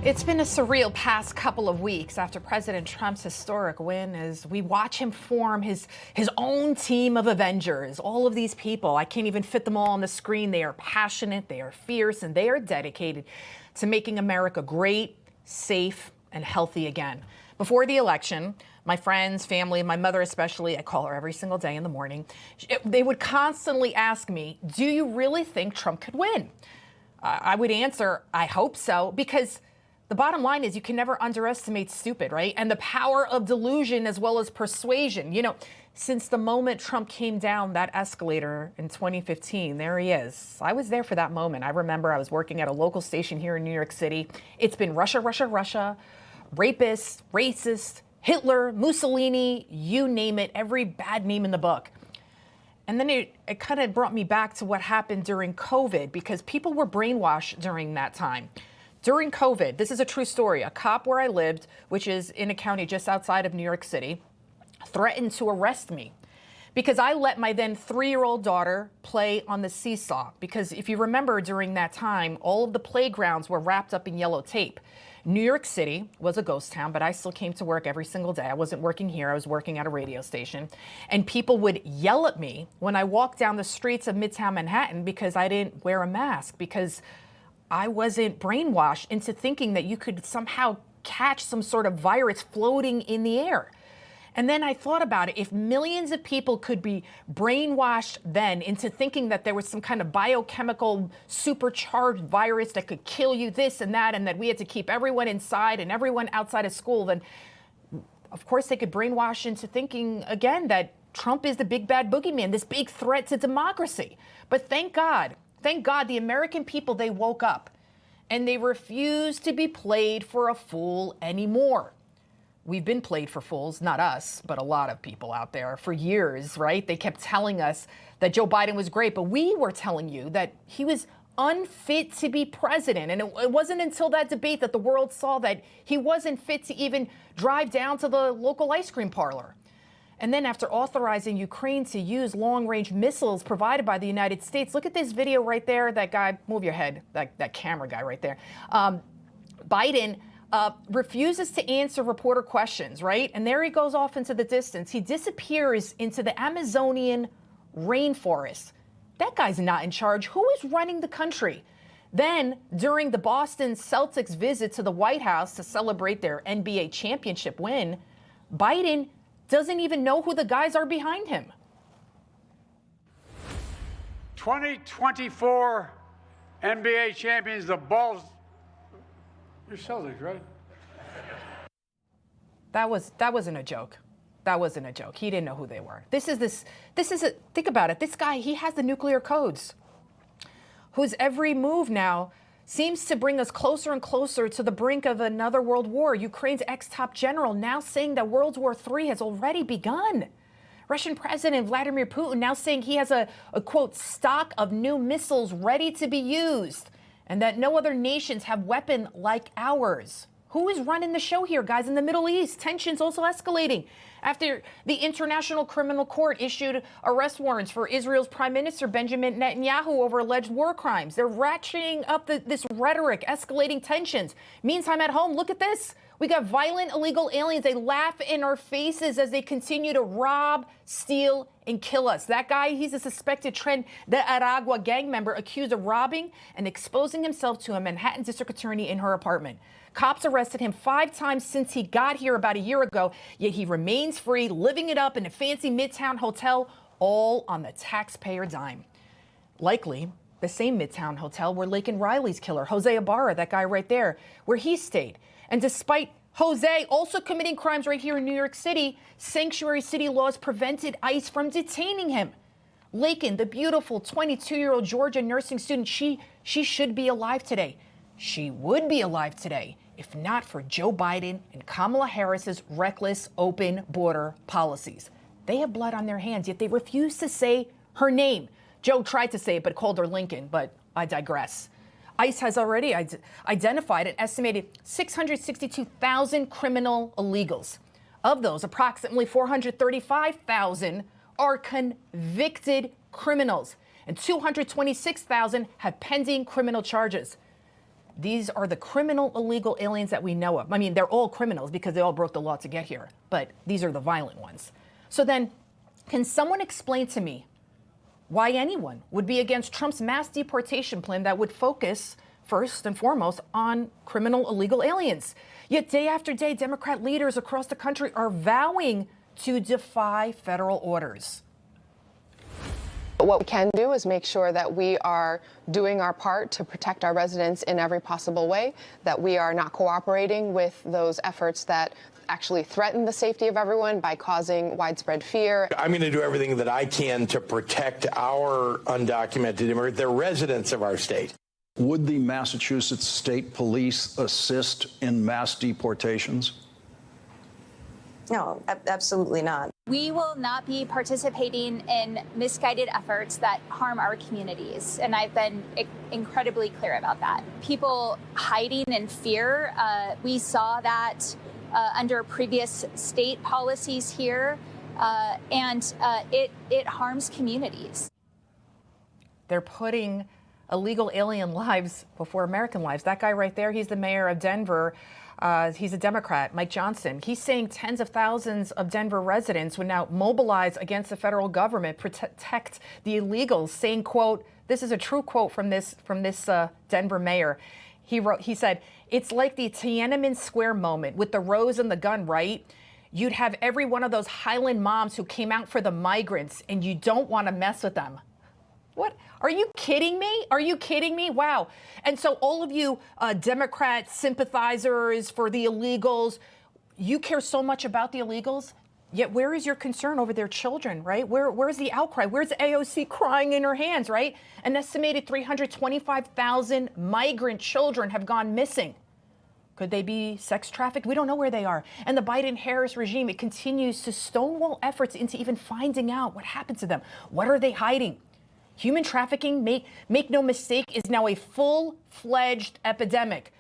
It's been a surreal past couple of weeks after President Trump's historic win as we watch him form his own team of Avengers. All of these people, I can't even fit them all on the screen. They are passionate, they are fierce, and they are dedicated to making America great, safe, and healthy again. Before the election, my friends, family, my mother especially, I call her every single day in the morning, they would constantly ask me, do you really think Trump could win? I would answer, I hope so, because the bottom line is you can never underestimate stupid, right? And the power of delusion as well as persuasion. You know, since the moment Trump came down that escalator in 2015, there he is. I was there for that moment. I remember I was working at a local station here in New York City. It's been Russia, Russia, Russia, rapist, racist, Hitler, Mussolini, you name it, every bad name in the book. And then it kind of brought me back to what happened during COVID because people were brainwashed during that time. During COVID, this is a true story, a cop where I lived, which is in a county just outside of New York City, threatened to arrest me because I let my then 3-year-old daughter play on the seesaw. Because if you remember during that time, all of the playgrounds were wrapped up in yellow tape. New York City was a ghost town, but I still came to work every single day. I wasn't working here. I was working at a radio station. And people would yell at me when I walked down the streets of Midtown Manhattan because I didn't wear a mask, because I wasn't brainwashed into thinking that you could somehow catch some sort of virus floating in the air. And then I thought about it. If millions of people could be brainwashed then into thinking that there was some kind of biochemical supercharged virus that could kill you, this and that we had to keep everyone inside and everyone outside of school, then of course they could brainwash into thinking again that Trump is the big bad boogeyman, this big threat to democracy. But thank God, the American people, they woke up and they refused to be played for a fool anymore. We've been played for fools, not us, but a lot of people out there for years, right? They kept telling us that Joe Biden was great, but we were telling you that he was unfit to be president. And it wasn't until that debate that the world saw that he wasn't fit to even drive down to the local ice cream parlor. And then after authorizing Ukraine to use long-range missiles provided by the United States, look at this video right there. That guy, move your head, that camera guy right there. Biden refuses to answer reporter questions, right? And there he goes off into the distance. He disappears into the Amazonian rainforest. That guy's not in charge. Who is running the country? Then, during the Boston Celtics visit to the White House to celebrate their NBA championship win, Biden doesn't even know who the guys are behind him. 2024 NBA champions, the Bulls. You're Celtics, right? That wasn't a joke. That wasn't a joke. He didn't know who they were. Think about it. This guy, he has the nuclear codes, whose every move now seems to bring us closer and closer to the brink of another world war. Ukraine's ex-top general now saying that World War III has already begun. Russian President Vladimir Putin now saying he has a quote, stock of new missiles ready to be used, and that no other nations have weapons like ours. Who is running the show here, guys? In the Middle East, tensions also escalating after the International Criminal Court issued arrest warrants for Israel's Prime Minister Benjamin Netanyahu over alleged war crimes. They're ratcheting up this rhetoric, escalating tensions. Meantime, at home, look at this. We got violent illegal aliens. They laugh in our faces as they continue to rob, steal, and kill us. That guy, he's a suspected Tren de Aragua gang member accused of robbing and exposing himself to a Manhattan district attorney in her apartment. Cops arrested him 5 times since he got here about a year ago, yet he remains free, living it up in a fancy Midtown hotel, all on the taxpayer dime. Likely the same Midtown hotel where Laken Riley's killer, Jose Ibarra, that guy right there, where he stayed. And despite Jose also committing crimes right here in New York City, sanctuary city laws prevented ICE from detaining him. Laken, the beautiful 22-year-old Georgia nursing student, she should be alive today. She would be alive today if not for Joe Biden and Kamala Harris's reckless open border policies. They have blood on their hands, yet they refuse to say her name. Joe tried to say it, but called her Lincoln, but I digress. ICE has already identified an estimated 662,000 criminal illegals. Of those, approximately 435,000 are convicted criminals, and 226,000 have pending criminal charges. These are the criminal illegal aliens that we know of. I mean, they're all criminals because they all broke the law to get here, but these are the violent ones. So then, can someone explain to me why anyone would be against Trump's mass deportation plan that would focus first and foremost on criminal illegal aliens? Yet day after day, Democrat leaders across the country are vowing to defy federal orders. What we can do is make sure that we are doing our part to protect our residents in every possible way, that we are not cooperating with those efforts that actually threaten the safety of everyone by causing widespread fear. I'm going to do everything that I can to protect our undocumented immigrants, the residents of our state. Would the Massachusetts State Police assist in mass deportations? No, absolutely not. We will not be participating in misguided efforts that harm our communities. And I've been incredibly clear about that. People hiding in fear, we saw that under previous state policies here, and it harms communities. They're putting illegal alien lives before American lives. That guy right there, he's the mayor of Denver. He's a Democrat, Mike Johnson. He's saying tens of thousands of Denver residents would now mobilize against the federal government, protect the illegals, saying, quote, this is a true quote from this Denver mayor. He said, it's like the Tiananmen Square moment with the rose and the gun, right? You'd have every one of those Highland moms who came out for the migrants and you don't want to mess with them. What? Are you kidding me? Are you kidding me? Wow. And so all of you Democrat sympathizers for the illegals, you care so much about the illegals, yet where is your concern over their children, right? Where's the outcry? Where's AOC crying in her hands, right? An estimated 325,000 migrant children have gone missing. Could they be sex trafficked? We don't know where they are. And the Biden-Harris regime, it continues to stonewall efforts into even finding out what happened to them. What are they hiding? Human trafficking, make no mistake, is now a full-fledged epidemic.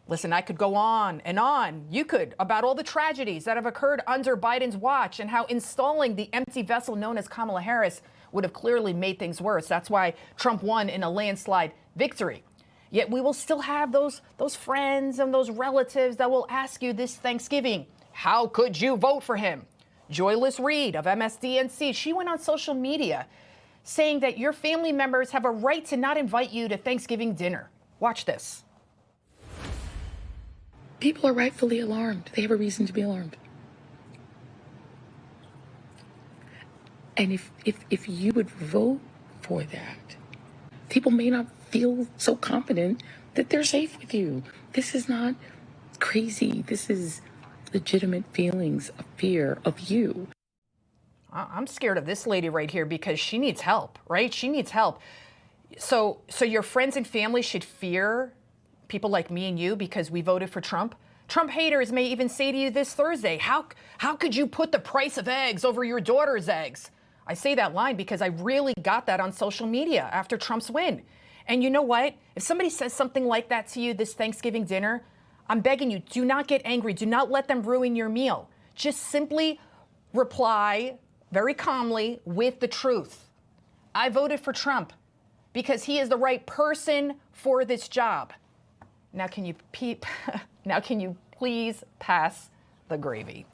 Listen, I could go on and on. You could, about all the tragedies that have occurred under Biden's watch and how installing the empty vessel known as Kamala Harris would have clearly made things worse. That's why Trump won in a landslide victory. Yet we will still have those friends and those relatives that will ask you this Thanksgiving, how could you vote for him? Joyless Reed of MSDNC, she went on social media saying that your family members have a right to not invite you to Thanksgiving dinner. Watch this. People are rightfully alarmed. They have a reason to be alarmed. And if you would vote for that, people may not feel so confident that they're safe with you. This is not crazy. This is legitimate feelings of fear of you. I'm scared of this lady right here because she needs help, right? She needs help. So your friends and family should fear people like me and you because we voted for Trump? Trump haters may even say to you this Thursday, how could you put the price of eggs over your daughter's eggs? I say that line because I really got that on social media after Trump's win. And you know what? If somebody says something like that to you this Thanksgiving dinner, I'm begging you, do not get angry. Do not let them ruin your meal. Just simply reply very calmly with the truth. I voted for Trump because he is the right person for this job. Now can you please pass the gravy?